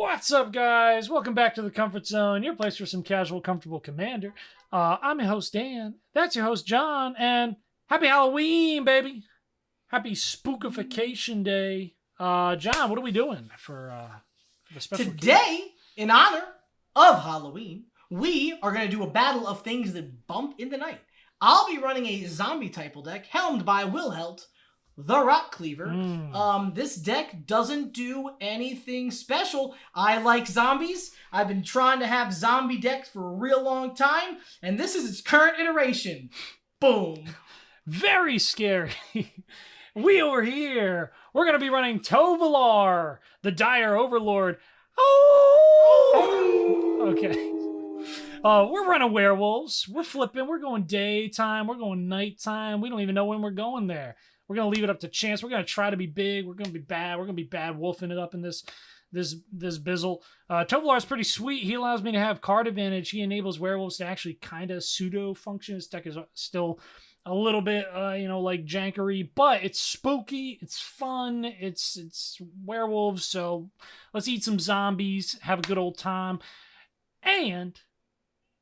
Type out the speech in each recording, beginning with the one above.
What's up, guys? Welcome back to the Comfort Zone, your place for some casual, comfortable Commander. I'm your host, Dan. That's your host, John. And happy Halloween, baby. Happy Spookification Day. John, what are we doing for the special Today, in honor of Halloween, we are going to do a battle of things that bump in the night. I'll be running a zombie type deck helmed by Wilhelt, the Rock Cleaver. This deck doesn't do anything special. I like zombies. I've been trying to have zombie decks for a real long time, and this is its current iteration. Boom. Very scary. We over here, we're going to be running Tovolar, the Dire Overlord. Oh! Okay. We're running werewolves. We're flipping. We're going daytime. We're going nighttime. We don't even know when we're going there. We're going to leave it up to chance. We're going to try to be big. We're going to be bad. We're going to be bad wolfing it up in this bizzle. Tovolar is pretty sweet. He allows me to have card advantage. He enables werewolves to actually kind of pseudo function. His deck is still a little bit, like jankery, but it's spooky. It's fun. It's werewolves. So let's eat some zombies. Have a good old time. And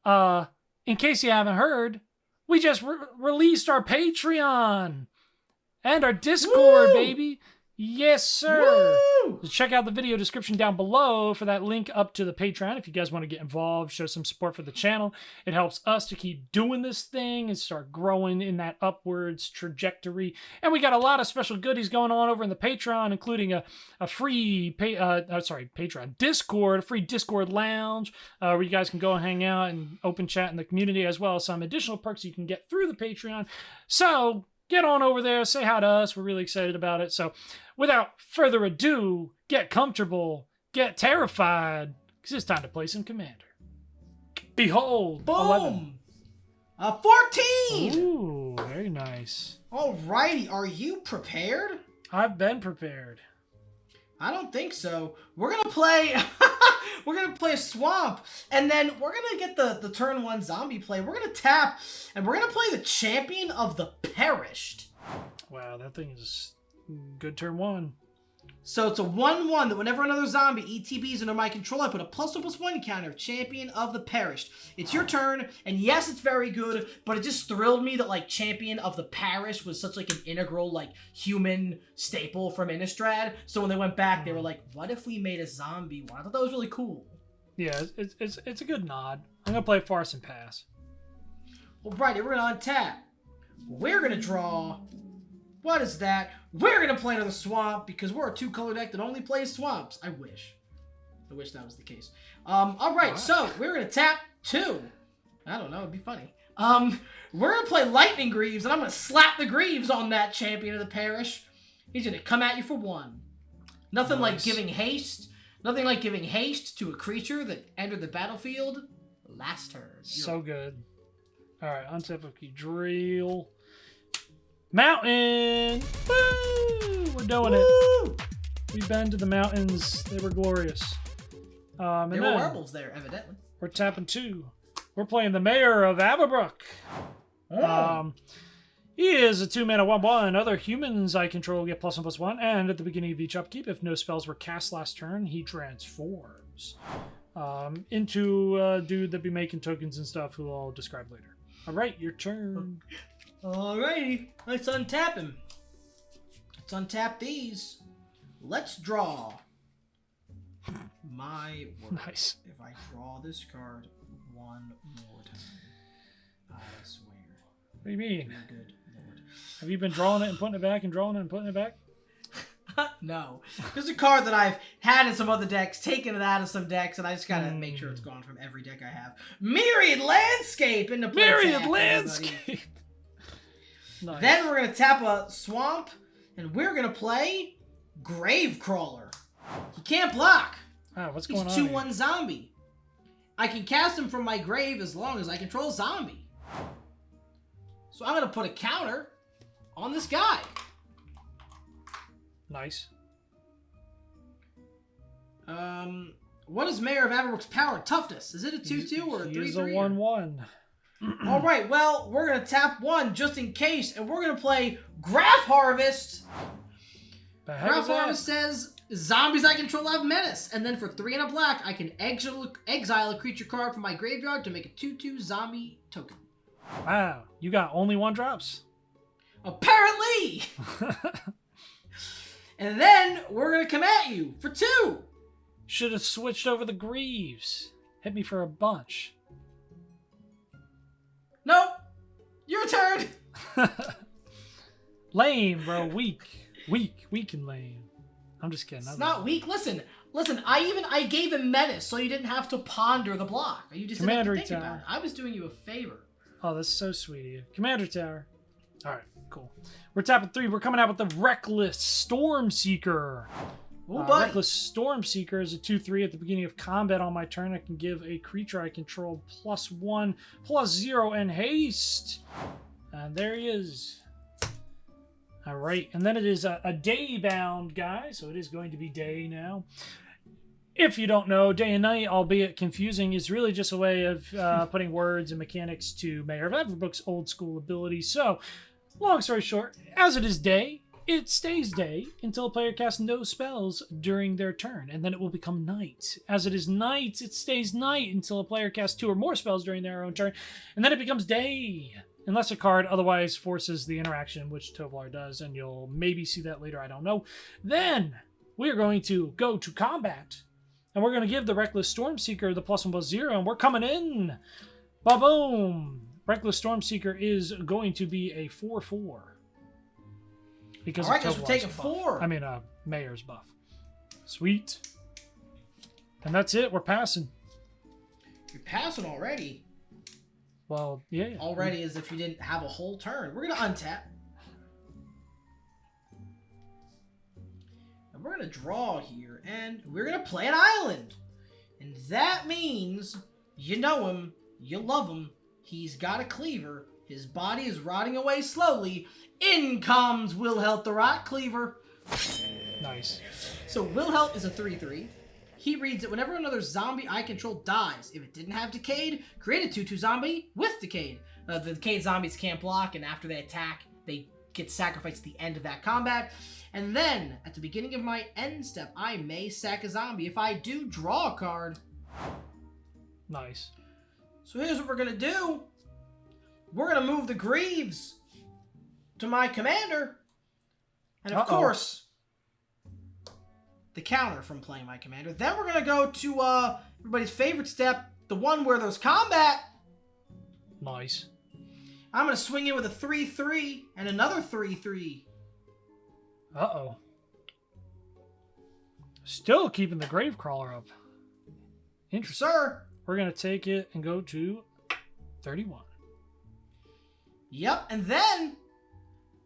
in case you haven't heard, we just released our Patreon. And our Discord, Woo! Baby. Yes, sir. Woo! So check out the video description down below for that link up to the Patreon. If you guys want to get involved, show some support for the channel. It helps us to keep doing this thing and start growing in that upwards trajectory. And we got a lot of special goodies going on over in the Patreon, including a free Patreon Discord, a free Discord lounge where you guys can go and hang out and open chat in the community, as well as some additional perks you can get through the Patreon. So get on over there, say hi to us. We're really excited about it. So without further ado, get comfortable, get terrified, because it's time to play some Commander. Behold, Boom! 11. 14! Ooh, very nice. Alrighty, are you prepared? I've been prepared. I don't think so. We're gonna play a swamp, and then we're gonna get the turn one zombie play. We're gonna tap, and we're gonna play the Champion of the Perished. Wow, that thing is good turn one. So it's a 1/1 that whenever another zombie ETBs under my control, I put a +1/+1 counter. Champion of the Perished. It's your turn, and yes, it's very good, but it just thrilled me that like Champion of the Perished was such like an integral like human staple from Innistrad. So when they went back, they were like, "What if we made a zombie one?" I thought that was really cool. Yeah, it's a good nod. I'm gonna play Farce and Pass. Alrighty, we're gonna untap. We're gonna draw. What is that? We're gonna play another swamp because we're a 2-color deck that only plays swamps. I wish that was the case. Alright, so we're gonna tap 2. I don't know, it'd be funny. We're gonna play Lightning Greaves, and I'm gonna slap the Greaves on that Champion of the Parish. He's gonna come at you for 1. Nothing like giving haste. Nothing like giving haste to a creature that entered the battlefield last turn. So good. Alright, untap a key drill. Mountain! Woo! We're doing it. We've been to the mountains. They were glorious. There were werewolves there, evidently. We're tapping 2. We're playing the Mayor of Averbrook. He is a 2-mana 1/1. Other humans I control get +1/+1. And at the beginning of each upkeep, if no spells were cast last turn, he transforms into a dude that be making tokens and stuff who I'll describe later. All right, your turn. Alrighty, let's untap him. Let's untap these. Let's draw. My word. Nice. If I draw this card one more time, I swear. What do you mean? Good Lord. Have you been drawing it and putting it back and drawing it and putting it back? No. There's a card that I've had in some other decks, taken it out of some decks, and I just gotta make sure it's gone from every deck I have. Myriad Landscape into play. Myriad Landscape! Nice. Then we're going to tap a swamp, and we're going to play Gravecrawler. He can't block. What's going on? He's 2/1 zombie. I can cast him from my grave as long as I control zombie. So I'm going to put a counter on this guy. Nice. What is Mayor of Averbrook's power and toughness? Is it a 2/2 or a 3/3? He's a 1/1. Alright, well, we're going to tap 1 just in case, and we're going to play Graph Harvest. Graph Harvest says, Zombies I control have menace, and then for 3 and a black, I can exile a creature card from my graveyard to make a 2/2 zombie token. Wow, you got only 1-drops? Apparently! And then we're gonna come at you for 2! Should have switched over the Greaves. Hit me for a bunch. Nope! Your turn! Lame, bro. Weak and lame. I'm just kidding. It's not weak. Listen. I gave him menace, so you didn't have to ponder the block. You just didn't have to think about it. I was doing you a favor. Oh, that's so sweet of you. Commander Tower. All right, cool. We're tapping 3. We're coming out with the Reckless Stormseeker. Reckless Stormseeker is a 2/3 at the beginning of combat on my turn. I can give a creature I control +1/+0 and haste. And there he is. All right, and then it is a day-bound guy, so it is going to be day now. If you don't know, day and night, albeit confusing, is really just a way of putting words and mechanics to Mayor of Everbrook's old-school ability. So, long story short, as it is day, it stays day until a player casts no spells during their turn, and then it will become night. As it is night, it stays night until a player casts 2 or more spells during their own turn, and then it becomes day. Unless a card otherwise forces the interaction, which Tovolar does, and you'll maybe see that later, I don't know. Then, we are going to go to combat, and we're going to give the Reckless Stormseeker the +1/+0, and we're coming in! Ba-boom! Reckless Stormseeker is going to be a 4/4. Because all right, guys, we're taking buff. 4. I mean, Mayor's buff. Sweet. And that's it. We're passing. You're passing already. Well, yeah. Already as if you didn't have a whole turn. We're going to untap. And we're going to draw here. And we're going to play an island. And that means you know him. You love him. He's got a cleaver. His body is rotting away slowly. In comes Wilhelt the Rot Cleaver. Nice. So Wilhelt is a 3/3. He reads it whenever another zombie I control dies. If it didn't have Decayed, create a 2/2 zombie with Decayed. The Decayed zombies can't block, and after they attack, they get sacrificed at the end of that combat. And then, at the beginning of my end step, I may sack a zombie. If I do, draw a card. Nice. So here's what we're going to do. We're going to move the Greaves to my commander. And of course, the counter from playing my commander. Then we're going to go to everybody's favorite step, the one where there's combat. Nice. I'm going to swing in with a 3/3 and another 3/3. Uh-oh. Still keeping the Gravecrawler up. Interesting. Sir. We're going to take it and go to 31. Yep, and then,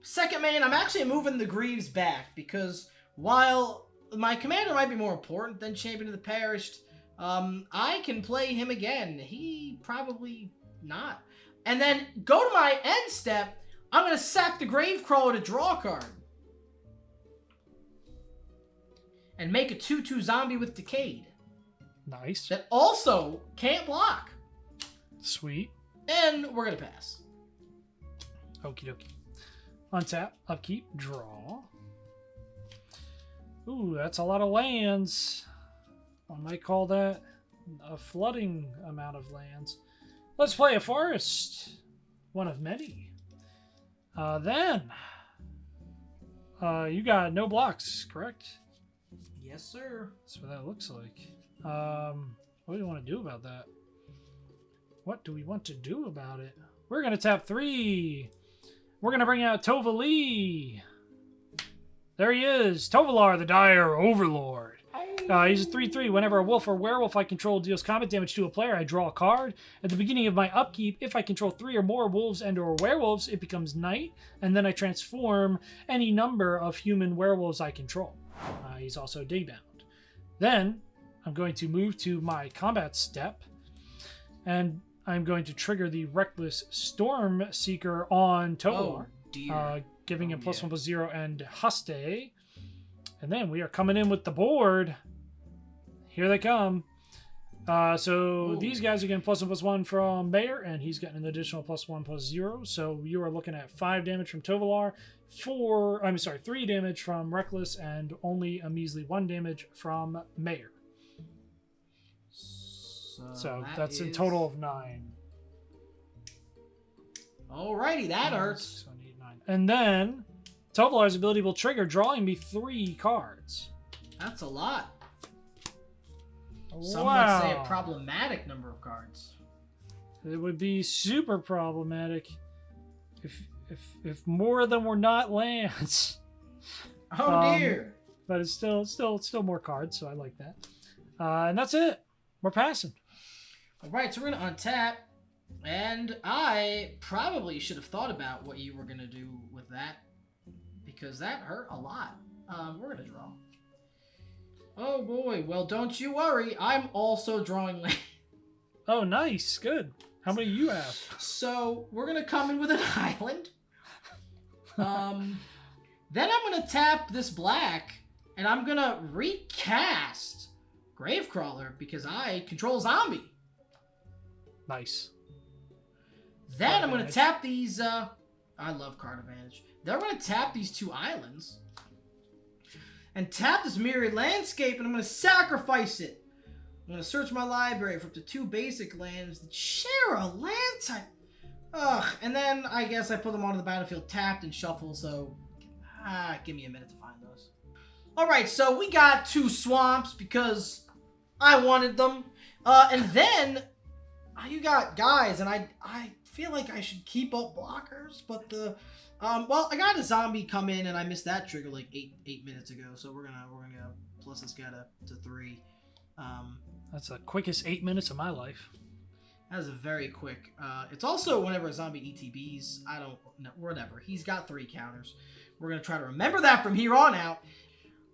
second main, I'm actually moving the Greaves back, because while my commander might be more important than Champion of the Perished, I can play him again. He probably not. And then go to my end step, I'm going to sack the Gravecrawler to draw a card. And make a 2/2 zombie with Decayed. Nice. That also can't block. Sweet. And we're going to pass. Okie dokie. Untap, upkeep, draw. Ooh, that's a lot of lands. I might call that a flooding amount of lands. Let's play a forest. One of many. Then, you got no blocks, correct? Yes, sir. That's what that looks like. What do you want to do about that? What do we want to do about it? We're going to tap 3. We're going to bring out Tovolar. There he is. Tovolar, the Dire Overlord. He's a 3/3. Whenever a wolf or werewolf I control deals combat damage to a player, I draw a card. At the beginning of my upkeep, if I control 3 or more wolves and or werewolves, it becomes night, and then I transform any number of human werewolves I control. He's also daybound. Then, I'm going to move to my combat step, and I'm going to trigger the Reckless Stormseeker on Tovolar, giving him +1/+0 and Haste. And then we are coming in with the board. Here they come. So these guys are getting +1/+1 from Mayor, and he's getting an additional +1/+0. So you are looking at 5 damage from Tovolar, 3 damage from Reckless, and only a measly 1 damage from Mayor. So that's a total of 9. Alrighty, that hurts. 7, 8, 9. And then Tovolar's ability will trigger, drawing me 3 cards. That's a lot. Some Wow. would say a problematic number of cards. It would be super problematic if more of them were not lands. Oh dear. But it's still more cards, so I like that. And that's it. We're passing. Alright, so we're gonna untap. And I probably should have thought about what you were gonna do with that. Because that hurt a lot. We're gonna draw. Oh boy, well don't you worry, I'm also drawing land. Oh, nice, good. How many do you have? So, we're gonna come in with an island. Then I'm gonna tap this black, and I'm gonna recast Gravecrawler, because I control zombie. Nice. Then Card I'm gonna advantage. tap these, I love card advantage. Then I'm gonna tap these 2 islands. And tap this Myriad Landscape, and I'm going to sacrifice it. I'm going to search my library for up to 2 basic lands that share a land type. Ugh, and then I guess I put them onto the battlefield tapped and shuffle, so give me a minute to find those. Alright, so we got 2 swamps because I wanted them. And then you got guys, and I feel like I should keep up blockers, but the... well, I got a zombie come in, and I missed that trigger like 8 minutes ago. So we're gonna plus this guy to 3. That's the quickest 8 minutes of my life. That was a very quick. It's also whenever a zombie ETBs. I don't know, whatever. He's got 3 counters. We're gonna try to remember that from here on out.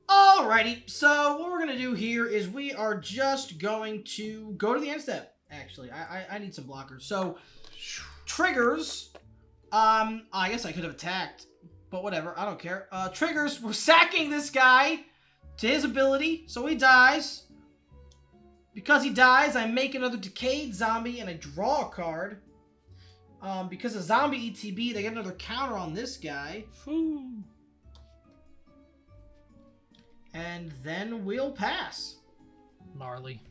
Alrighty. So what we're gonna do here is we are just going to go to the end step. Actually, I need some blockers. So triggers. I guess I could have attacked, but whatever, I don't care. Triggers, we're sacking this guy to his ability, so he dies. Because he dies, I make another decayed zombie, and I draw a card. Because of zombie ETB, they get another counter on this guy. Whew. And then we'll pass. Gnarly.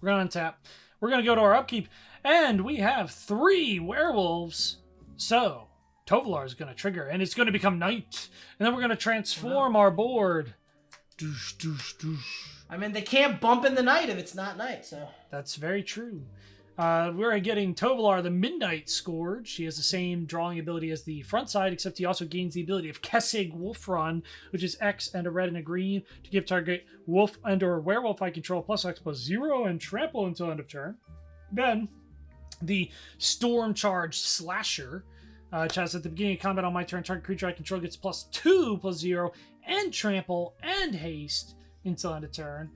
We're going to untap. We're going to go to our upkeep, and we have 3 werewolves. So, Tovolar is going to trigger, and it's going to become night. And then we're going to transform our board. Doosh, doosh, doosh. I mean, they can't bump in the night if it's not night, so... That's very true. We're getting Tovolar, the Midnight Scourge. He has the same drawing ability as the front side, except he also gains the ability of Kessig Wolf Run, which is X and a red and a green, to give target wolf and or werewolf I control +X/+0 and trample until end of turn. Then, the Storm Charge Slasher, which has at the beginning of combat on my turn, target creature I control gets +2/+0 and trample and haste until end of turn.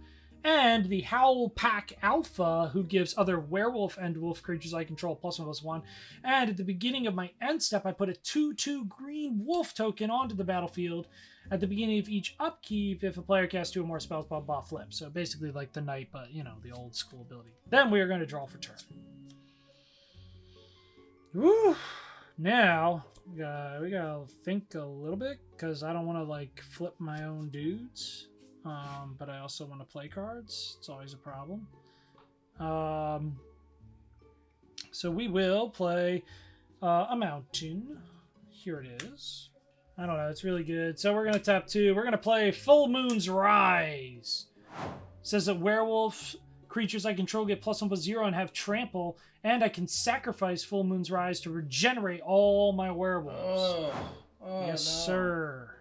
And the Howl Pack Alpha, who gives other werewolf and wolf creatures I control +1/+1. And at the beginning of my end step, I put a 2/2 green wolf token onto the battlefield. At the beginning of each upkeep, if a player casts 2 or more spells, blah, blah, flip. So basically like the knight, but, you know, the old school ability. Then we are going to draw for turn. Woo! Now, we gotta think a little bit, because I don't want to, like, flip my own dudes. But I also want to play cards. It's always a problem. So we will play a mountain. Here it is. I don't know. It's really good. So we're going to tap 2. We're going to play Full Moon's Rise. It says that werewolf creatures I control get +1/+0 and have trample. And I can sacrifice Full Moon's Rise to regenerate all my werewolves. Oh yes, no. sir.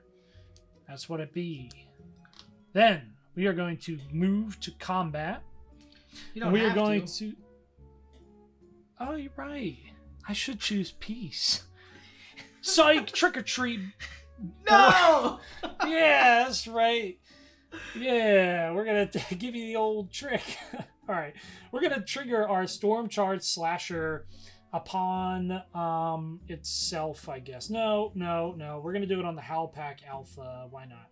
That's what it be. Then we are going to move to combat. You don't we have are going to. to. Oh, you're right. I should choose peace. Psych! Trick or treat. No! Yeah, that's right. Yeah, we're gonna give you the old trick. All right, we're gonna trigger our Storm Charge Slasher upon itself, I guess. No. We're gonna do it on the Howl Pack Alpha. Why not?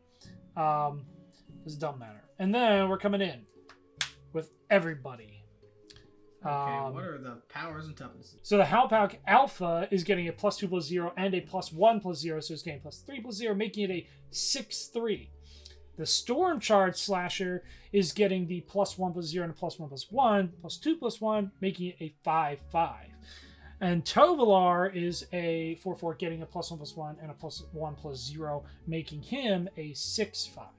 This don't matter. And then we're coming in with everybody. Okay, what are the powers and toughnesses? So the Halpack Alpha is getting a +2/+0 and a +1/+0, so it's getting +3/+0, making it a 6/3. The Storm Charge Slasher is getting the +1/+0 and a +1/+1, +2/+1, making it a 5/5. And Tovolar is a 4/4, getting a +1/+1 and a +1/+0, making him a 6/5.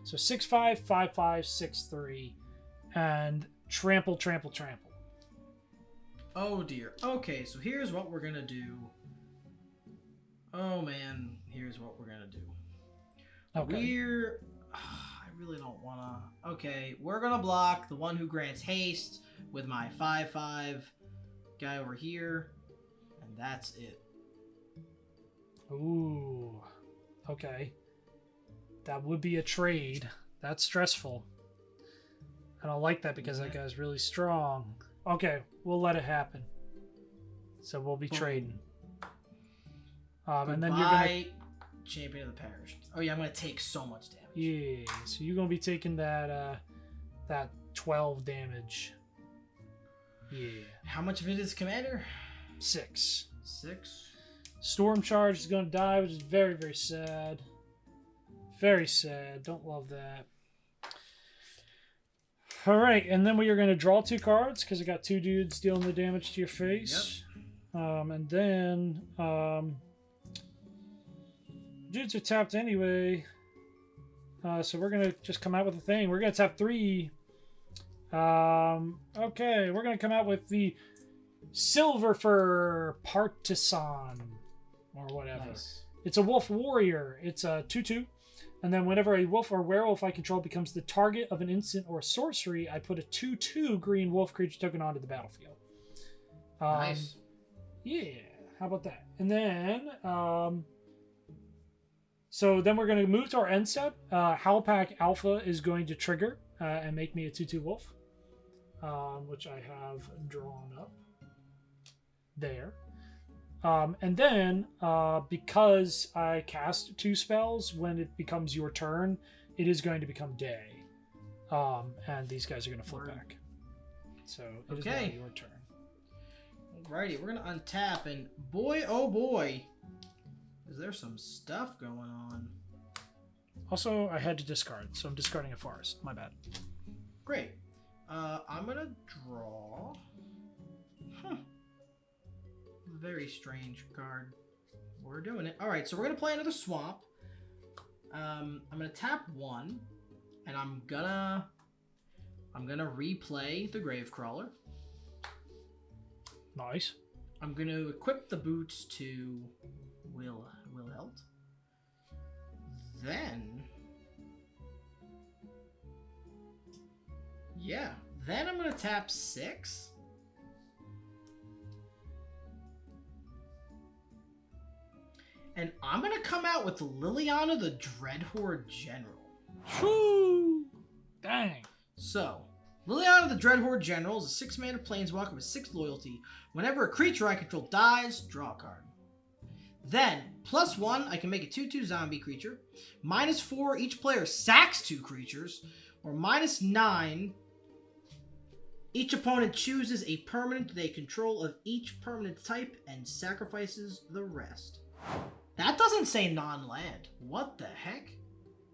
So 6/5, 5/5, 6/3, and trample, trample, trample. Oh dear. Okay, so here's what we're gonna do. Oh man, here's what we're gonna do. Okay. I really don't wanna. Okay, we're gonna block the one who grants haste with my 5/5 guy over here, and that's it. Ooh. Okay. That would be a trade. That's stressful. I don't like that because that guy's really strong. Okay, we'll let it happen. So we'll be trading. And then you're gonna Champion of the Parish. Oh yeah, I'm gonna take so much damage. Yeah, so you're gonna be taking that that 12 damage. Yeah. How much of it is Commander? 6. 6. Storm Charge is gonna die, which is very, very sad. Very sad. Don't love that. All right, and then we are going to draw 2 cards because I got 2 dudes dealing the damage to your face. Yep. And then dudes are tapped anyway, so we're going to just come out with a thing. We're going to tap 3. Okay, we're going to come out with the Silver Fur Partisan or whatever. Nice. It's a Wolf Warrior. It's a 2/2. And then whenever a wolf or werewolf I control becomes the target of an instant or sorcery, I put a 2/2 green wolf creature token onto the battlefield. Nice. Yeah, how about that? And then, so then we're going to move to our end step. Halpack Alpha is going to trigger and make me a 2/2 wolf, which I have drawn up there. And then, because I cast 2 spells, when it becomes your turn, it is going to become day. And these guys are going to flip back. So it is now your turn. Alrighty, we're going to untap, and boy, oh boy, is there some stuff going on. Also, I had to discard, so I'm discarding a forest. My bad. Great. I'm going to draw... Very strange card. We're doing it. Alright, so we're going to play another swamp. I'm going to tap 1, and I'm gonna replay the Gravecrawler. Nice. I'm going to equip the boots to Wilhelt. Then... yeah. Then I'm going to tap 6. And I'm going to come out with Liliana the Dreadhorde General. Whoo! Dang. So, Liliana the Dreadhorde General is a 6-mana planeswalker with 6 loyalty. Whenever a creature I control dies, draw a card. Then, +1, I can make a 2/2 zombie creature. -4, each player sacks 2 creatures. Or -9, each opponent chooses a permanent they control of each permanent type and sacrifices the rest. That doesn't say non-land. What the heck?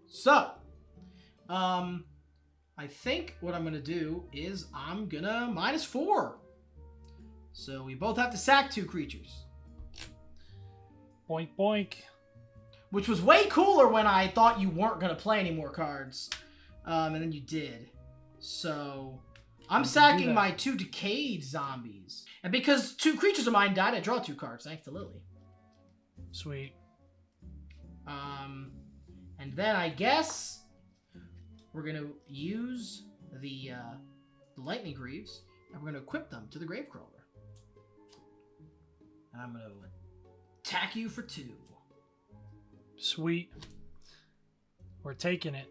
So, I think what I'm going to do is I'm going to -4. So we both have to sack 2 creatures. Boink, boink. Which was way cooler when I thought you weren't going to play any more cards. And then you did. So, I'm sacking my 2 Decayed Zombies. And because 2 creatures of mine died, I draw 2 cards, thanks to Lily. Sweet. And then I guess we're going to use the Lightning Greaves, and we're going to equip them to the Gravecrawler. And I'm going to attack you for 2. Sweet. We're taking it.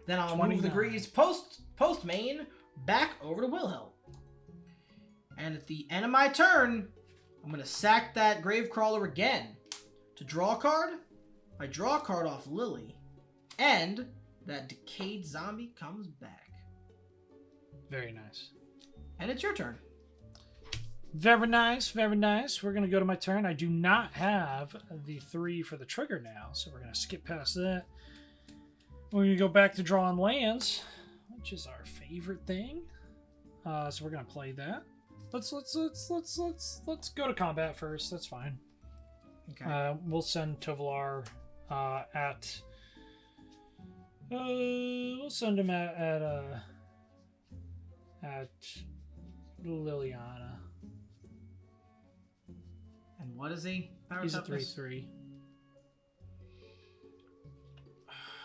Then I'll move the Greaves post main back over to Wilhelt. And at the end of my turn, I'm going to sack that Gravecrawler again. To draw a card, I draw a card off Lily, and that Decayed Zombie comes back. Very nice. And it's your turn. Very nice, very nice. We're going to go to my turn. I do not have the 3 for the trigger now, so we're going to skip past that. We're going to go back to drawing lands, which is our favorite thing. So we're going to play that. Let's go to combat first. That's fine. Okay. We'll send Tovolar at. We'll send him at Liliana. And what is he? He's a 3/3.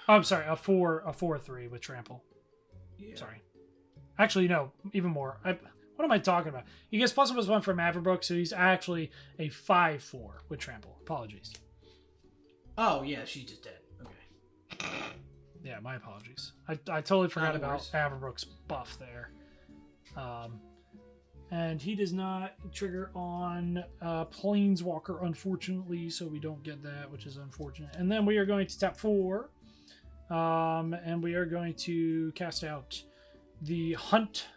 Oh, I'm sorry, a 4/3 with trample. Yeah. Sorry. Actually, no, even more. What am I talking about? He gets +1/+1 from Averbrook, so he's actually a 5/4 with trample. Apologies. Oh yeah, she's just dead. Okay. Yeah, my apologies. I totally forgot No about worries. Averbrook's buff there. And he does not trigger on Planeswalker, unfortunately, so we don't get that, which is unfortunate. And then we are going to tap 4, and we are going to cast out the Hunt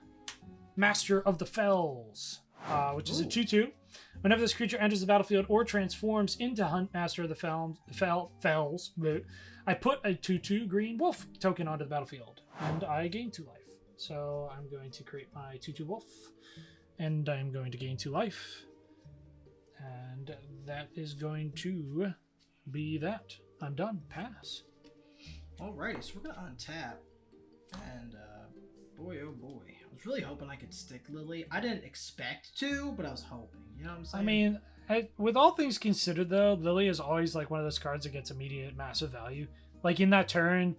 Master of the Fells, which is a 2/2. Whenever this creature enters the battlefield or transforms into Hunt Master of the Fells, I put a 2/2 green wolf token onto the battlefield, and I gain 2 life. So I'm going to create my 2/2 wolf, and I'm going to gain 2 life. And that is going to be that. I'm done. Pass. Alrighty, so we're gonna untap, and boy, oh boy, I was really hoping I could stick Lily. I didn't expect to, but I was hoping. You know what I'm saying? I mean, with all things considered, though, Lily is always like one of those cards that gets immediate massive value. Like in that turn,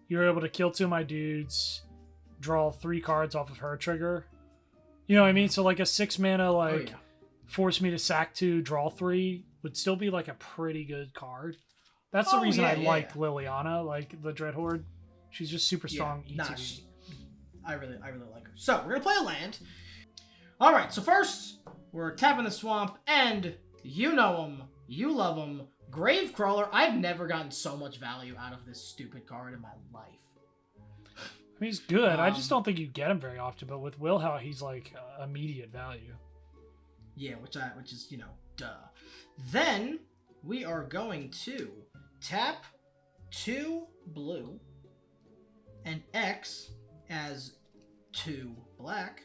you're able to kill 2 of my dudes, draw 3 cards off of her trigger. You know what I mean? So like a 6 mana, like, yeah. force me to sack 2, draw 3 would still be like a pretty good card. That's the reason I like Liliana, like the Dreadhorde. She's just super strong ETB. Nah, I really like her. So we're gonna play a land. All right. So first, we're tapping the swamp, and you know him, you love him, Gravecrawler. I've never gotten so much value out of this stupid card in my life. I mean, he's good. I just don't think you get him very often. But with Wilhelt, he's like immediate value. Yeah, which is, you know, duh. Then we are going to tap 2 blue and X as 2 black.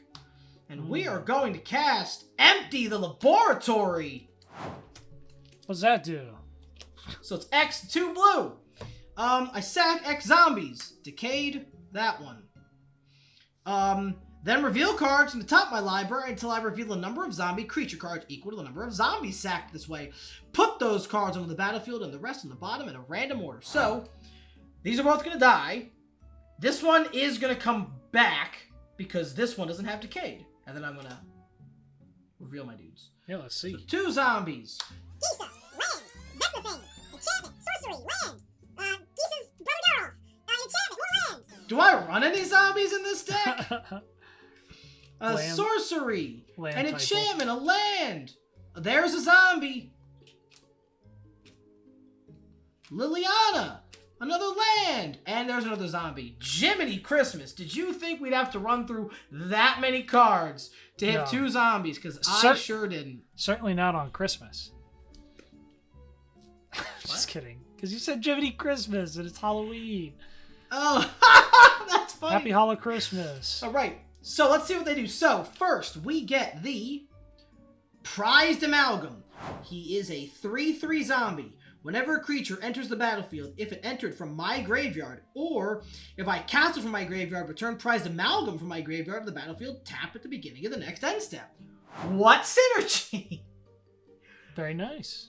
And we are going to cast Empty the Laboratory. What's that do? So it's X 2 blue. I sack X zombies. Decayed that one. Then reveal cards from the top of my library until I reveal a number of zombie creature cards equal to the number of zombies sacked this way. Put those cards onto the battlefield and the rest on the bottom in a random order. So, these are both going to die. This one is going to come back because this one doesn't have Decayed. And then I'm going to reveal my dudes. Yeah, let's see. So 2 zombies. Gisa, land, Vector enchantment, sorcery, land. Gisa's Brodorov, enchantment, more lands. Do I run any zombies in this deck? Land. Sorcery, Land an type. enchantment, a land. There's a zombie. Liliana, another land. And there's another zombie. Jiminy Christmas. Did you think we'd have to run through that many cards to hit No. 2 zombies? Because I sure didn't. Certainly not on Christmas. Just kidding. Because you said Jiminy Christmas and it's Halloween. Oh, that's funny. Happy Hollow Christmas. All right. So let's see what they do. So first, we get the Prized Amalgam. He is a 3/3 zombie. Whenever a creature enters the battlefield, if it entered from my graveyard, or if I cast it from my graveyard, return Prized Amalgam from my graveyard to the battlefield, tap at the beginning of the next end step. What synergy? Very nice.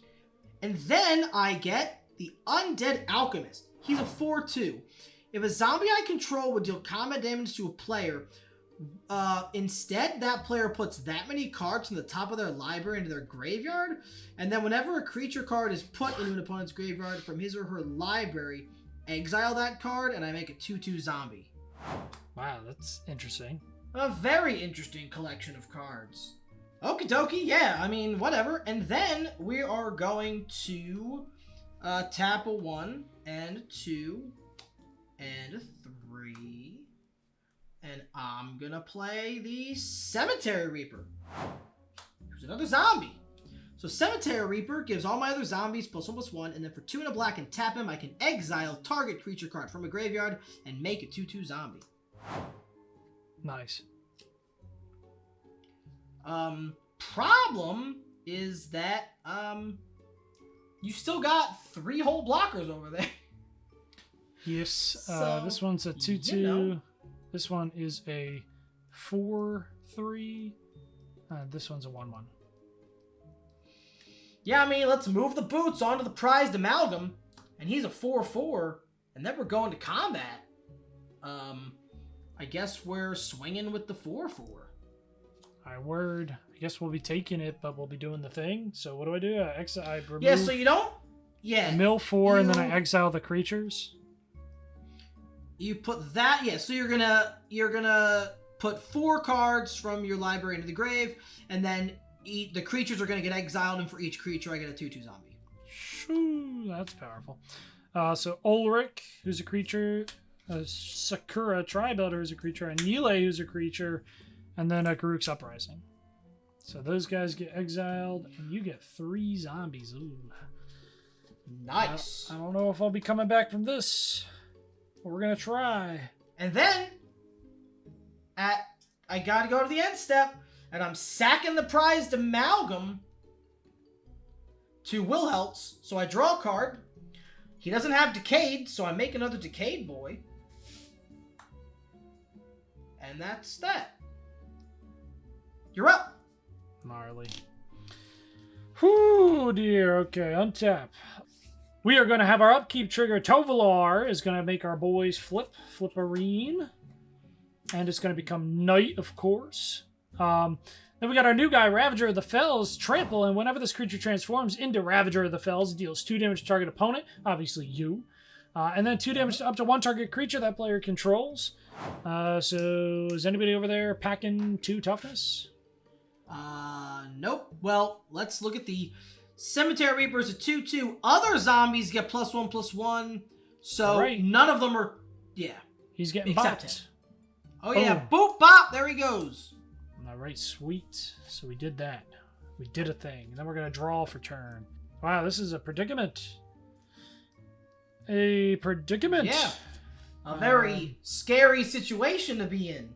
And then I get the Undead Alchemist. He's a 4/2. If a zombie I control would deal combat damage to a player, instead that player puts that many cards from the top of their library into their graveyard, and then whenever a creature card is put into an opponent's graveyard from his or her library, exile that card, and I make a 2/2 zombie. Wow, that's interesting. A very interesting collection of cards. Okie dokie, yeah, I mean, whatever. And then we are going to tap a 1 and 2 and 3 And I'm gonna play the Cemetery Reaper. Who's another zombie. So Cemetery Reaper gives all my other zombies +1/+1, and then for 2 and a black and tap him, I can exile target creature card from a graveyard and make a 2/2 zombie. Nice. Problem is that you still got 3 whole blockers over there. Yes. So, this one's a 2/2. you know. This one is a 4/3. This one's a 1/1. Yeah, I mean, let's move the boots onto the prized amalgam, and he's a 4/4, and then we're going to combat. I guess we're swinging with the 4/4. My word. I guess we'll be taking it, but we'll be doing the thing. So what do? I remove Yeah, so you don't. Yeah. I mill 4 and then I you- exile the creatures. You put that. Yeah, so you're gonna put 4 cards from your library into the grave, and then the creatures are gonna get exiled, and for each creature, I get a 2/2 zombie. Shoo, that's powerful. So Ulrich, who's a creature, Sakura Tribuilder is a creature, and Nile, who's a creature, and then Garuk's Uprising. So those guys get exiled, and you get 3 zombies. Ooh. Nice. I don't know if I'll be coming back from this, but we're gonna try. And then, I gotta go to the end step, and I'm sacking the prized amalgam to Wilhelt's, so I draw a card. He doesn't have Decayed, so I make another Decayed boy. And that's that. You're up. Gnarly. Whew, dear. Okay, untap. We are going to have our upkeep trigger. Tovolar is going to make our boys flipperine. And it's going to become Knight, of course. Then we got our new guy, Ravager of the Fells, Trample, and whenever this creature transforms into Ravager of the Fells, it deals 2 damage to target opponent, obviously you. And then 2 damage to up to 1 target creature that player controls. So is anybody over there packing 2 toughness? Nope. Well, let's look at the Cemetery Reapers at 2/2. Other zombies get +1/+1, so Right. none of them are. Yeah. He's getting Except bopped. him. Oh yeah, Boom. boop bop. There he goes. All right, sweet. So we did that. We did a thing. And then we're going to draw for turn. Wow, this is a predicament. A predicament. Yeah. A very scary situation to be in.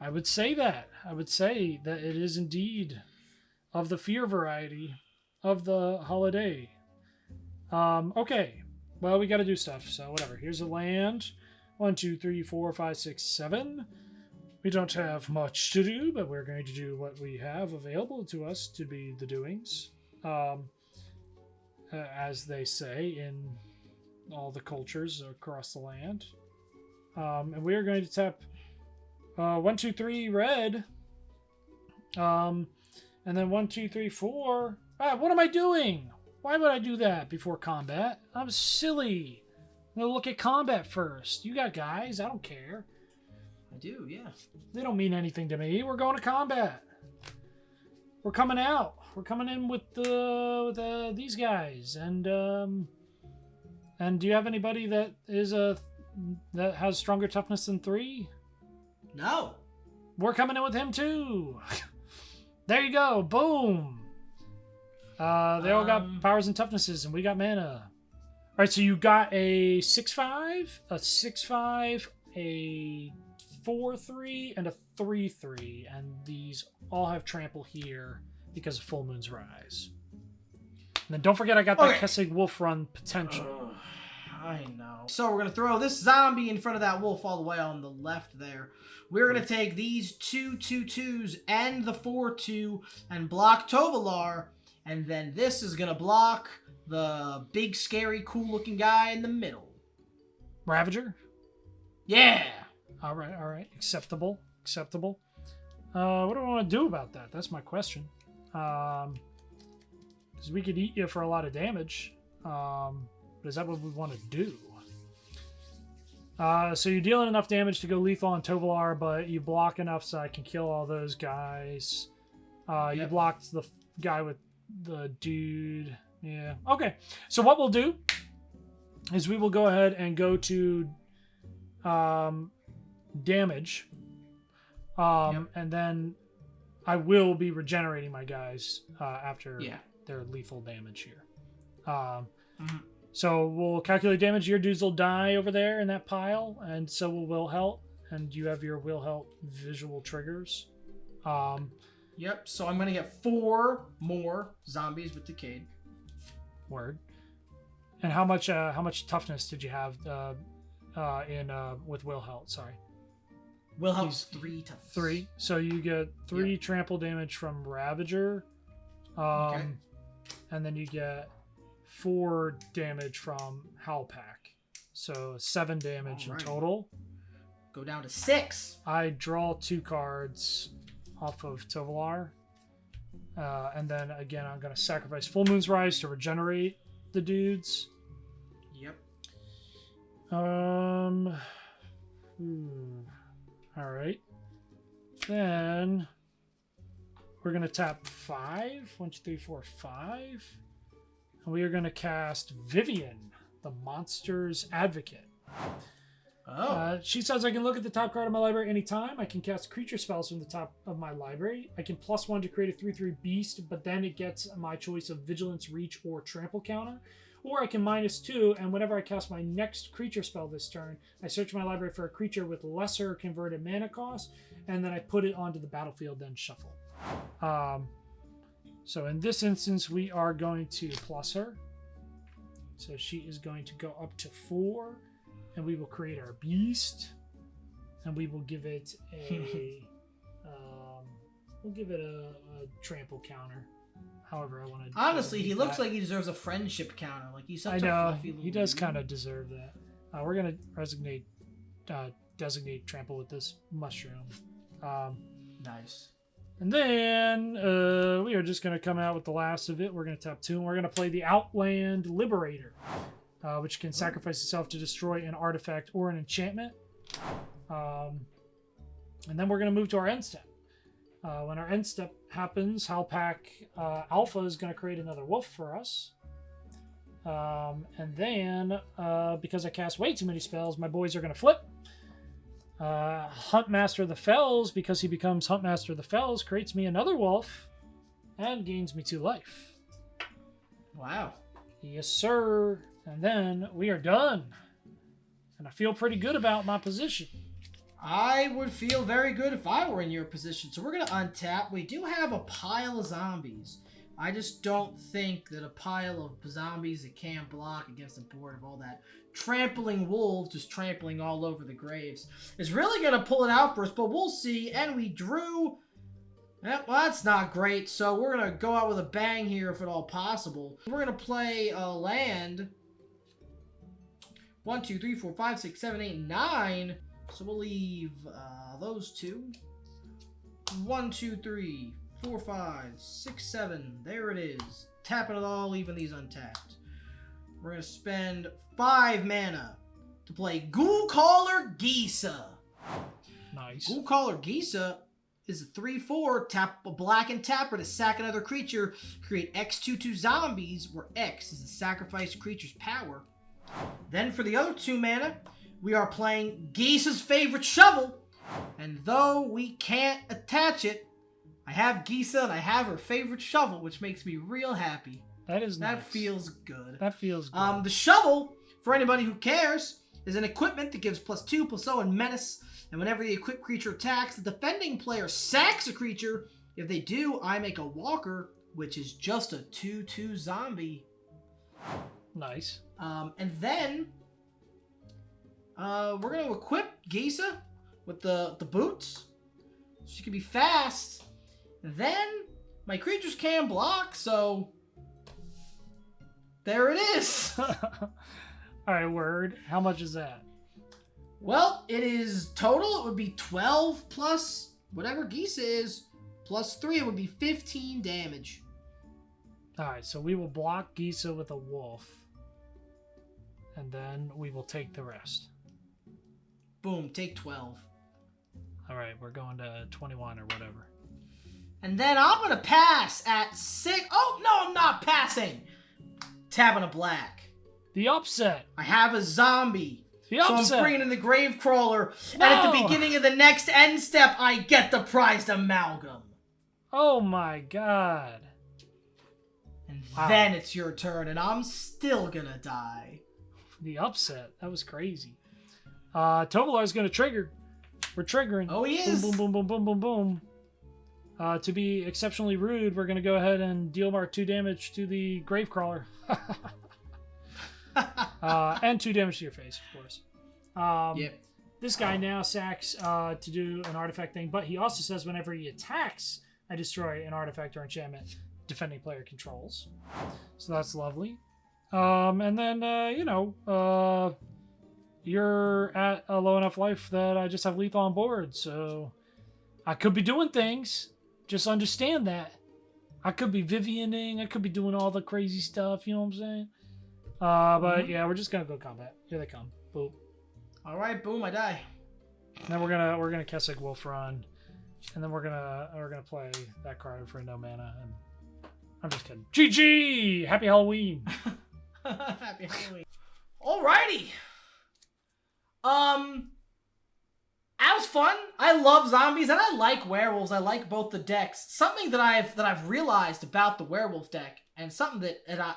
I would say that. I would say that it is indeed of the fear variety of the holiday. Okay. Well, we got to do stuff. So whatever. Here's a land. 1, 2, 3, 4, 5, 6, 7. We don't have much to do, but we're going to do what we have available to us to be the doings. As they say in all the cultures across the land. And we are going to tap 1, 2, 3 red. And then 1, 2, 3, 4. What am I doing? Why would I do that before combat? I'm silly. I'm going to look at combat first. You got guys. I don't care. I do, yeah. They don't mean anything to me. We're going to combat. We're coming out. We're coming in with these guys. And do you have anybody that that has stronger toughness than 3? No. We're coming in with him too. There you go. Boom. They all got powers and toughnesses, and we got mana. All right, so you got a 6/5, a 6/5, a 4/3, and a 3/3, and these all have trample here because of Full Moon's Rise. And then don't forget, I got that Kessig Wolf Run potential. I know. So we're going to throw this zombie in front of that wolf all the way on the left there. We're going to take these 2 2/2s and the 4/2 and block Tovolar. And then this is going to block the big, scary, cool-looking guy in the middle. Ravager? Yeah! All right. Acceptable. What do I want to do about that? That's my question. Because we could eat you for a lot of damage. But is that what we want to do? So you're dealing enough damage to go lethal on Tovolar, but you block enough so I can kill all those guys. You blocked the guy with the dude. Yeah. Okay. So what we'll do is we will go ahead and go to damage. And then I will be regenerating my guys after their lethal damage here. So we'll calculate damage. Your dudes will die over there in that pile, and so will Wilhelt. And you have your Wilhelt visual triggers. Yep. So I'm gonna get 4 more zombies with Decayed. Word. And how much toughness did you have with Wilhelt? Sorry. Wilhelt's 3 toughness. 3. So you get 3 trample damage from Ravager. And then you get 4 damage from Howlpack. So 7 damage in total. Go down to 6. I draw 2 cards off of Tovolar. And then again, I'm going to sacrifice Full Moon's Rise to regenerate the dudes. Yep. All right. Then we're going to tap 5. 1, 2, 3, 4, 5. And we are going to cast Vivian, the Monster's Advocate. She says I can look at the top card of my library anytime. I can cast creature spells from the top of my library. I can +1 to create a 3/3 beast, but then it gets my choice of Vigilance, Reach, or Trample counter. Or I can -2, and whenever I cast my next creature spell this turn, I search my library for a creature with lesser converted mana cost, and then I put it onto the battlefield, then shuffle. So in this instance, we are going to plus her. So she is going to go up to 4. And we will create our beast, and we will give it a trample counter. However, I want to. Honestly, he looks like he deserves a friendship counter. Like he's such a fluffy little he does kind of deserve that. We're gonna designate trample with this mushroom. Nice. And then we are just gonna come out with the last of it. We're gonna tap 2, and we're gonna play the Outland Liberator. Which can sacrifice itself to destroy an artifact or an enchantment. And then we're going to move to our end step. When our end step happens, Howlpack Alpha is going to create another wolf for us. And then, because I cast way too many spells, my boys are going to flip. Huntmaster of the Fells, because he becomes Huntmaster of the Fells, creates me another wolf and gains me 2 life. Wow. Yes, sir. And then we are done. And I feel pretty good about my position. I would feel very good if I were in your position. So we're going to untap. We do have a pile of zombies. I just don't think that a pile of zombies that can't block against the board of all that trampling wolves just trampling all over the graves is really going to pull it out for us. But we'll see. And we drew... Well, that's not great. So we're going to go out with a bang here if at all possible. We're going to play a land... 1, 2, 3, 4, 5, 6, 7, 8, 9. So we'll leave those 2. 1, 2, 3, 4, 5, 6, 7. There it is. Tapping it all, leaving these untapped. We're going to spend 5 mana to play Ghoulcaller Gisa. Nice. Ghoulcaller Gisa is a 3/4. Tap a black and tapper to sack another creature. Create X/2/2 zombies, where X is the sacrificed creature's power. Then for the other 2 mana, we are playing Gisa's favorite shovel. And though we can't attach it, I have Gisa and I have her favorite shovel, which makes me real happy. That is nice. That feels good. That feels good. The shovel, for anybody who cares, is an equipment that gives +2/+0 and menace. And whenever the equipped creature attacks, the defending player sacks a creature. If they do, I make a walker, which is just a 2/2 zombie. Nice. And then we're going to equip Gisa with the boots. She can be fast. Then my creatures can block, so there it is. Alright, word. How much is that? Well, it is total. It would be 12 plus whatever Gisa is, +3. It would be 15 damage. Alright, so we will block Gisa with a wolf. And then we will take the rest. Boom, take 12. Alright, we're going to 21 or whatever. And then I'm going to pass at 6. Oh, no, I'm not passing. Tapping a black. The upset. I have a zombie. The So upset. I'm bringing in the Gravecrawler, and at the No! beginning of the next end step, I get the prized Amalgam. Oh my god. And Wow. then it's your turn, and I'm still gonna die. The upset. That was crazy. Tovolar's gonna trigger. We're triggering. Oh, he is. Boom, boom, boom, boom, boom, boom, boom. To be exceptionally rude, we're gonna go ahead and deal mark 2 damage to the Gravecrawler. And 2 damage to your face, of course. Yep. This guy now sacks to do an artifact thing, but he also says whenever he attacks, I destroy an artifact or enchantment defending player controls. So that's lovely. And then, you're at a low enough life that I just have lethal on board, so I could be doing things. Just understand that. I could be Vivianing, I could be doing all the crazy stuff, you know what I'm saying? But yeah, we're just gonna go combat. Here they come. Boom. All right, boom, I die. And then we're gonna Kessig Wolf Run, and then we're gonna play that card for no mana. And I'm just kidding. GG! Happy Halloween. Happy Halloween. Alrighty. That was fun. I love zombies and I like werewolves. I like both the decks. Something that I've realized about the werewolf deck, and something that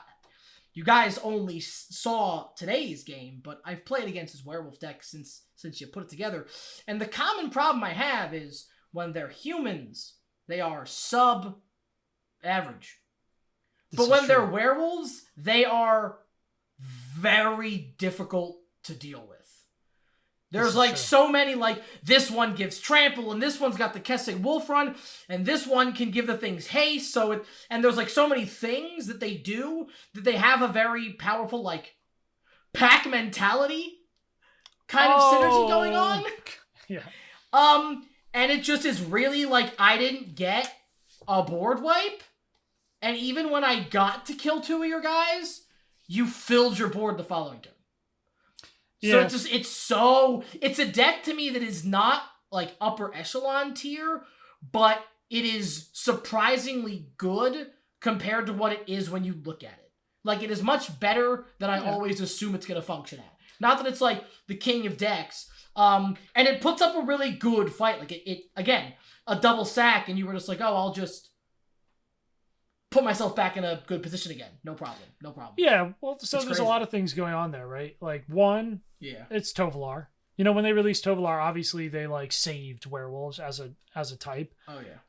you guys only saw today's game, but I've played against this werewolf deck since you put it together. And the common problem I have is when they're humans, they are sub-average. But when they're werewolves, they are very difficult to deal with. There's like so many, like this one gives trample, and this one's got the Kessig Wolf Run, and this one can give the things haste. And there's like so many things that they do that they have a very powerful like pack mentality kind of synergy going on. Yeah. And it just is really like I didn't get a board wipe, and even when I got to kill 2 of your guys, you filled your board the following turn. Yeah. So it's a deck to me that is not like upper echelon tier, but it is surprisingly good compared to what it is when you look at it. Like, it is much better than I always assume it's going to function at. Not that it's like the king of decks. And it puts up a really good fight. Like it again, a double sack, and you were just like, oh, I'll just put myself back in a good position again. No problem. Yeah, well, so It's there's crazy. a lot of things going on there, right? Like, one, Yeah. it's Tovolar. You know, when they released Tovolar, obviously they like saved werewolves as a type. Oh yeah.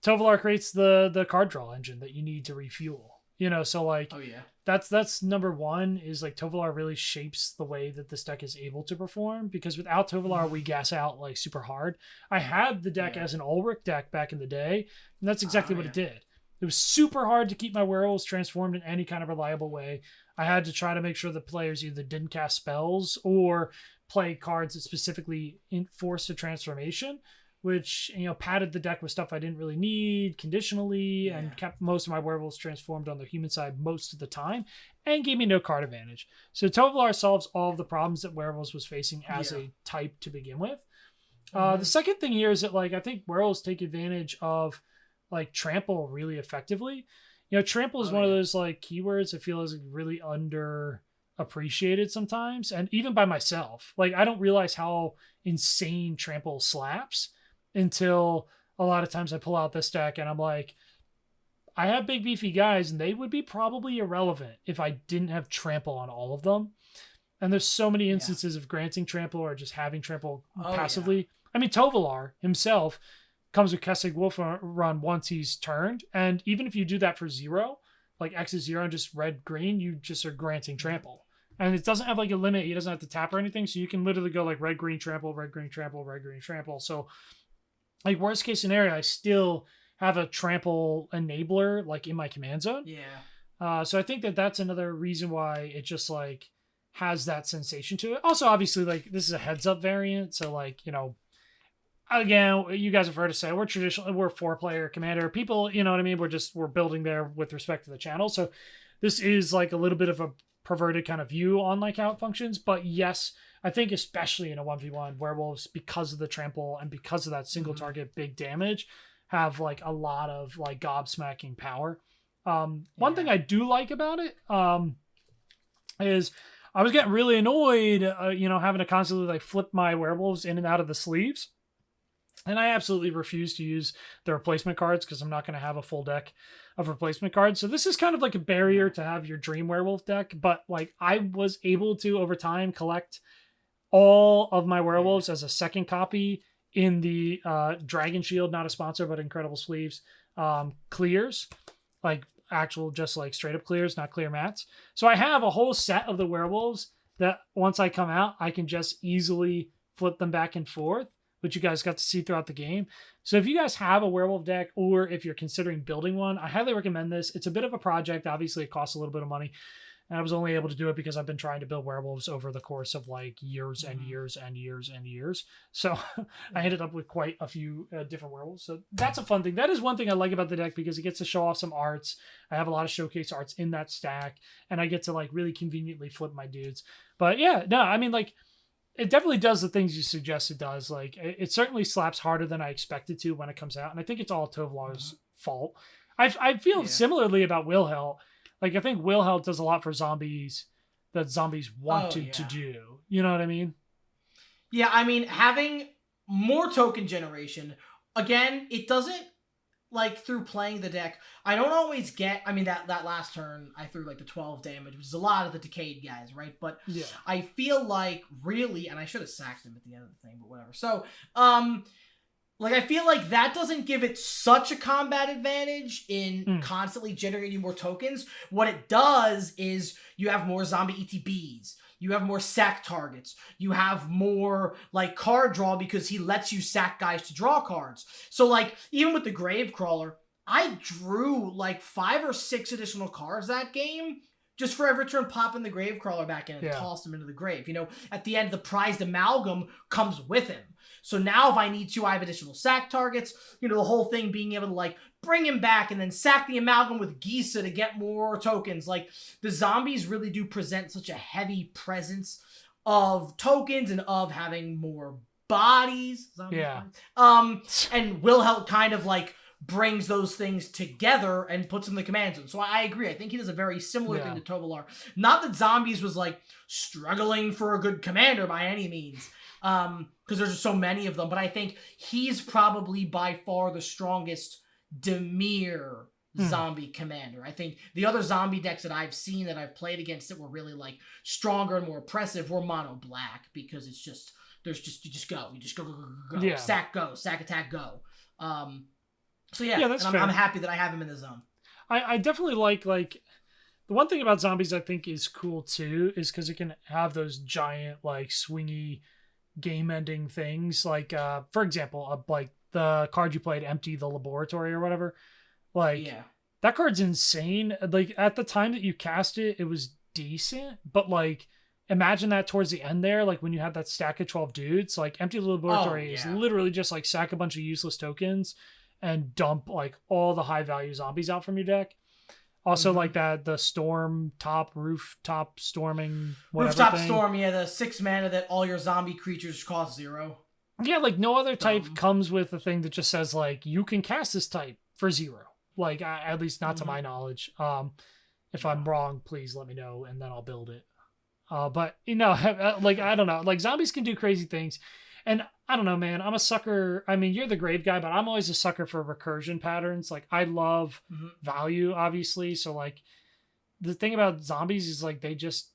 Tovolar creates the card draw engine that you need to refuel. You know, so like Oh yeah. that's number one, is like Tovolar really shapes the way that this deck is able to perform, because without Tovolar we gas out like super hard. I had the deck as an Ulrich deck back in the day, and that's exactly what it did. It was super hard to keep my werewolves transformed in any kind of reliable way. I had to try to make sure the players either didn't cast spells or play cards that specifically enforced a transformation, which, you know, padded the deck with stuff I didn't really need conditionally, and kept most of my werewolves transformed on the human side most of the time, and gave me no card advantage. So Tovolar solves all of the problems that werewolves was facing as a type to begin with. The second thing here is that, like, I think werewolves take advantage of like trample really effectively. You know, trample is one of those like keywords I feel is really under appreciated sometimes, and even by myself. Like, I don't realize how insane trample slaps until a lot of times I pull out this deck and I'm like, I have big beefy guys and they would be probably irrelevant if I didn't have trample on all of them. And there's so many instances of granting trample or just having trample passively. I mean, Tovolar himself comes with Kessig Wolf Run once he's turned, and even if you do that for 0, like X is 0 and just red-green, you just are granting trample. And it doesn't have like a limit, he doesn't have to tap or anything, so you can literally go like red-green trample, red-green trample, red-green trample. So like worst case scenario, I still have a trample enabler like in my command zone. Yeah. So I think that that's another reason why it just like has that sensation to it. Also, obviously, like this is a heads up variant, so like, you know, again, you guys have heard us say we're 4-player commander people, you know what I mean? We're building there with respect to the channel. So this is like a little bit of a perverted kind of view on like how it functions. But yes, I think especially in a 1v1, werewolves, because of the trample and because of that single target big damage, have like a lot of like gobsmacking power. One thing I do like about it is I was getting really annoyed, having to constantly like flip my werewolves in and out of the sleeves. And I absolutely refuse to use the replacement cards because I'm not going to have a full deck of replacement cards. So this is kind of like a barrier to have your dream werewolf deck. But like I was able to over time collect all of my werewolves as a second copy in the Dragon Shield, not a sponsor, but Incredible Sleeves clears, like actual just like straight up clears, not clear mats. So I have a whole set of the werewolves that once I come out, I can just easily flip them back and forth, which you guys got to see throughout the game. So if you guys have a werewolf deck or if you're considering building one, I highly recommend this. It's a bit of a project. Obviously, it costs a little bit of money. And I was only able to do it because I've been trying to build werewolves over the course of like years and years and years and years. So I ended up with quite a few different werewolves. So that's a fun thing. That is one thing I like about the deck because it gets to show off some arts. I have a lot of showcase arts in that stack and I get to like really conveniently flip my dudes. But yeah, no, I mean like it definitely does the things you suggest it does. Like it certainly slaps harder than I expected to when it comes out. And I think it's all Tovolar's fault. I feel similarly about Wilhelt. Like, I think Wilhelt does a lot for zombies that zombies wanted to do. You know what I mean? Yeah, I mean, having more token generation, again, it doesn't, like, through playing the deck, I don't always get, I mean, that last turn, I threw, like, the 12 damage, which is a lot of the Decayed guys, right? But I feel like, really, and I should have sacked him at the end of the thing, but whatever. So, like, I feel like that doesn't give it such a combat advantage in constantly generating more tokens. What it does is you have more zombie ETBs. You have more sack targets. You have more, like, card draw because he lets you sack guys to draw cards. So, like, even with the Gravecrawler, I drew, like, 5 or 6 additional cards that game just for every turn popping the Gravecrawler back in and toss him into the grave. You know, at the end, the prized amalgam comes with him. So now if I need to, I have additional sack targets. You know, the whole thing being able to, like, bring him back and then sack the amalgam with Gisa to get more tokens. Like, the zombies really do present such a heavy presence of tokens and of having more bodies. Bodies. And Wilhelt kind of, like, brings those things together and puts in the command zone. So I agree. I think he does a very similar thing to Tovolar. Not that Zombies was, like, struggling for a good commander by any means, because there's just so many of them, but I think he's probably by far the strongest Dimir zombie commander. I think the other zombie decks that I've seen that I've played against that were really, like, stronger and more oppressive were mono black, because it's just, you just go, sack, go, sack, attack, go. So that's fair. I'm happy that I have him in the zone. I definitely like the one thing about zombies I think is cool too is because it can have those giant, like, swingy game-ending things. Like, for example, like the card you played, Empty the Laboratory or whatever. Like, that card's insane. Like, at the time that you cast it, it was decent, but like, imagine that towards the end there, like when you had that stack of 12 dudes, like Empty the Laboratory is literally just like sack a bunch of useless tokens and dump like all the high value zombies out from your deck. Also like that, the rooftop storming, whatever Rooftop thing. Storm, the 6 mana that all your zombie creatures cost 0. Yeah, like no other type comes with a thing that just says like, you can cast this type for 0. Like, at least not to my knowledge. If I'm wrong, please let me know and then I'll build it. But, you know, like, I don't know. Like, zombies can do crazy things. And I don't know, man. I'm a sucker. I mean, you're the grave guy, but I'm always a sucker for recursion patterns. Like, I love value, obviously. So, like, the thing about zombies is, like, they just,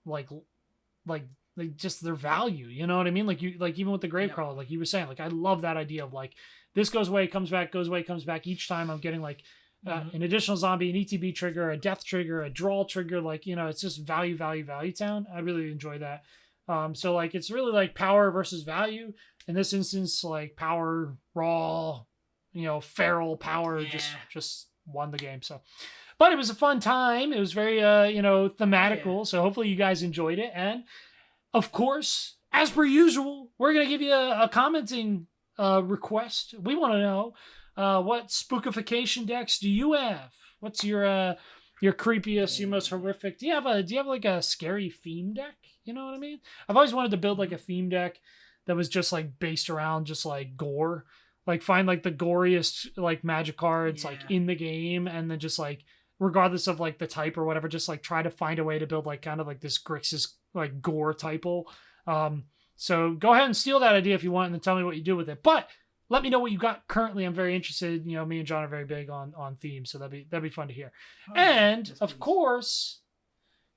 their value. You know what I mean? Like, even with the Gravecrawler, like you were saying, like, I love that idea of, like, this goes away, comes back, goes away, comes back. Each time I'm getting, like, an additional zombie, an ETB trigger, a death trigger, a draw trigger. Like, you know, it's just value town. I really enjoy that. So like, it's really like power versus value. In this instance, like power, raw, you know, feral power just won the game. So, but it was a fun time. It was very, thematical. So hopefully you guys enjoyed it. And of course, as per usual, we're going to give you a commenting request. We want to know, what spookification decks do you have? What's your creepiest, your most horrific? Do you have like a scary theme deck? You know what I mean? I've always wanted to build like a theme deck that was just like based around just like gore. Like find like the goriest like magic cards like in the game and then just like regardless of like the type or whatever, just like try to find a way to build like kind of like this Grixis like gore typo. So go ahead and steal that idea if you want, and then tell me what you do with it. But let me know what you got currently. I'm very interested. You know, me and John are very big on themes, so that'd be fun to hear. And of course,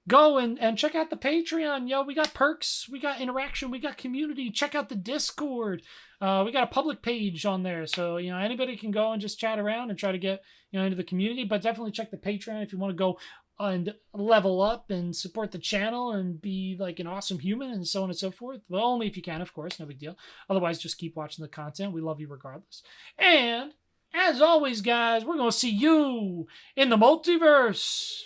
go and check out the Patreon. Yo, we got perks, we got interaction, we got community. Check out the Discord. We got a public page on there, so you know anybody can go and just chat around and try to get into the community. But definitely check the Patreon if you want to go and level up and support the channel and be like an awesome human and so on and so forth. Well, only if you can, of course, no big deal. Otherwise, just keep watching the content. We love you regardless. And as always, guys, we're gonna see you in the multiverse.